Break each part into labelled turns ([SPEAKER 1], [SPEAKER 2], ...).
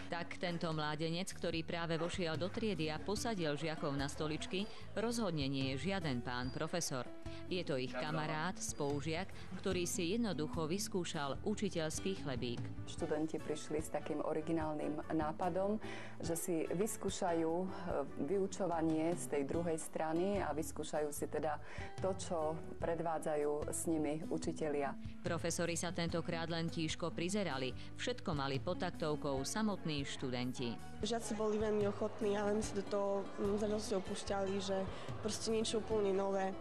[SPEAKER 1] Tak tento mládenec, ktorý práve vošiel do triedy a posadil žiakov na stoličky, rozhodne nie je žiaden pán profesor. Je to ich kamarát, spolužiak, ktorý si jednoducho vyskúšal učiteľský chlebík.
[SPEAKER 2] Študenti prišli s takým originálnym nápadom, že si vyskúšajú vyučovanie z tej druhej strany a vyskúšajú si teda to, čo predvádzajú s nimi učitelia.
[SPEAKER 1] Profesori sa tentokrát len tížko prizerali. Všetko mali pod taktovkou samotní študenti.
[SPEAKER 3] Žiaci boli veľmi ochotní, ale my si do toho za radosťou púšťali, že proste niečo úplne nové.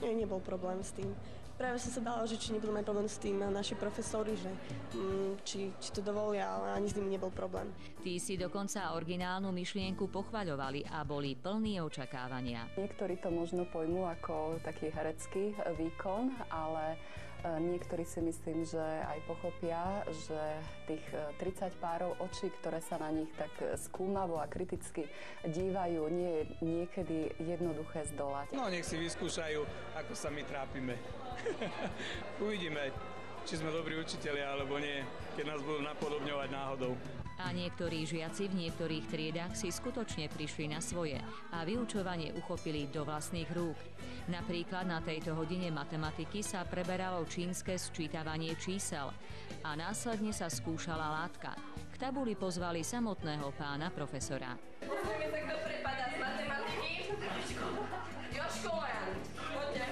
[SPEAKER 3] Nebol problém s tým. Práve som sa bála, že či nebudú mať problém s tým naši profesori, že či to dovolia, ale ani s nimi nebol problém.
[SPEAKER 1] Tí si dokonca originálnu myšlienku pochvaľovali a boli plní očakávania.
[SPEAKER 2] Niektorí to možno pojmú ako taký herecký výkon, ale niektorí si myslím, že aj pochopia, že tých 30 párov očí, ktoré sa na nich tak skúmavo a kriticky dívajú, nie je niekedy jednoduché zdolať.
[SPEAKER 4] No, nech si vyskúšajú, ako sa my trápime. Uvidíme, či sme dobrí učitelia, alebo nie, keď nás budú napodobňovať náhodou.
[SPEAKER 1] A niektorí žiaci v niektorých triedách si skutočne prišli na svoje a vyučovanie uchopili do vlastných rúk. Napríklad na tejto hodine matematiky sa preberalo čínske sčítavanie čísel a následne sa skúšala látka. K tabuli pozvali samotného pána profesora.
[SPEAKER 5] Pozrieme sa, kto prepadá z matematiky. Jožko Lojan, poďte.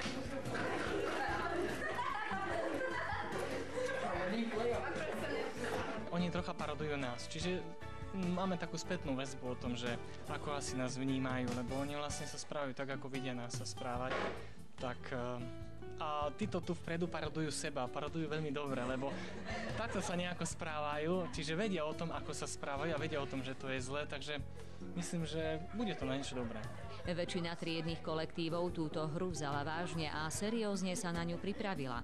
[SPEAKER 6] Oni trocha parodujú nás, čiže máme takú spätnú väzbu o tom, že ako asi nás vnímajú, lebo oni vlastne sa správajú tak, ako vidia nás sa správať. Tak a títo tu vpredu parodujú seba, parodujú veľmi dobre, lebo takto sa nejako správajú, čiže vedia o tom, ako sa správajú a vedia o tom, že to je zlé, takže myslím, že bude to na niečo dobré.
[SPEAKER 1] Väčšina triednych kolektívov túto hru vzala vážne a seriózne sa na ňu pripravila.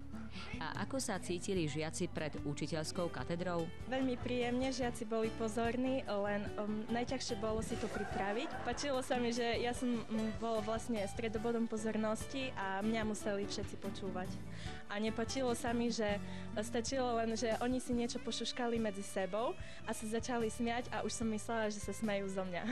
[SPEAKER 1] A ako sa cítili žiaci pred učiteľskou katedrou?
[SPEAKER 7] Veľmi príjemne, žiaci boli pozorní, len najťažšie bolo si to pripraviť. Páčilo sa mi, že ja som bol vlastne stredobodom pozornosti a mňa museli všetci počúvať. A nepáčilo sa mi, že stačilo len, že oni si niečo pošuškali medzi sebou a sa začali smiať a už som myslela, že sa smejú zo mňa.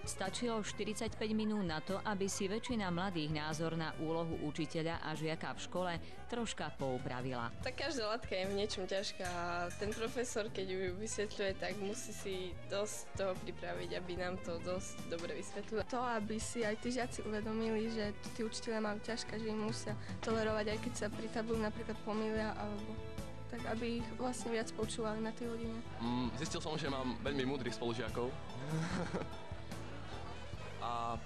[SPEAKER 1] Stačilo 45 minút na to, aby si väčšina mladých názor na úlohu učiteľa a žiaka v škole troška poupravila.
[SPEAKER 5] Tak každá látka je v niečom ťažká a ten profesor, keď ju vysvetľuje, tak musí si dosť toho pripraviť, aby nám to dosť dobre vysvetľuje. To, aby si aj tí žiaci uvedomili, že tí učiteľia majú ťažké, že im musia tolerovať, aj keď sa pri tabuli napríklad pomýlia, alebo tak, aby ich vlastne viac počúvali na tej hodine.
[SPEAKER 8] Zistil som, že mám veľmi múdrych spolužiakov. A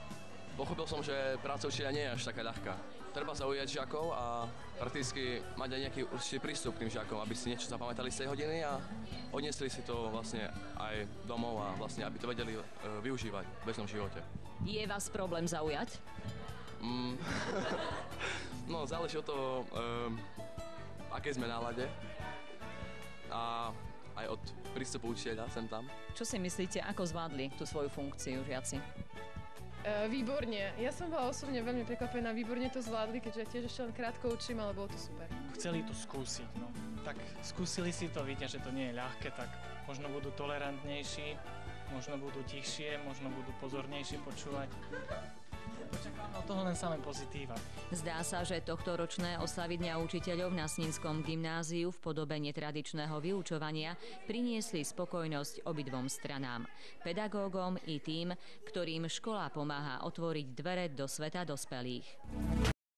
[SPEAKER 8] pochopil som, že práca učiteľa nie je až taká ľahká. Treba zaujať žiakov a prakticky mať aj nejaký určitý prístup k tým žiakom, aby si niečo zapamätali z tej hodiny a odniesli si to vlastne aj domov a vlastne aby to vedeli využívať v bežnom živote.
[SPEAKER 1] Je vás problém zaujať?
[SPEAKER 8] No, záleží od toho, aké sme nálade a aj od prístupu učiteľa sem tam.
[SPEAKER 1] Čo si myslíte, ako zvládli tú svoju funkciu žiaci?
[SPEAKER 9] Výborne. Ja som bola osobne veľmi prekvapená. Výborne to zvládli, keďže tiež ešte len krátko učím, ale bolo to super.
[SPEAKER 6] Chceli to skúsiť, no. Tak skúsili si to, vidia, že to nie je ľahké, tak možno budú tolerantnejší, možno budú tichšie, možno budú pozornejšie počúvať. Očakávam od toho len samé pozitíva.
[SPEAKER 1] Zdá sa, že tohtoročné oslavy Dňa učiteľov na Snínskom gymnáziu v podobe netradičného vyučovania priniesli spokojnosť obidvom stranám. Pedagógom i tým, ktorým škola pomáha otvoriť dvere do sveta dospelých.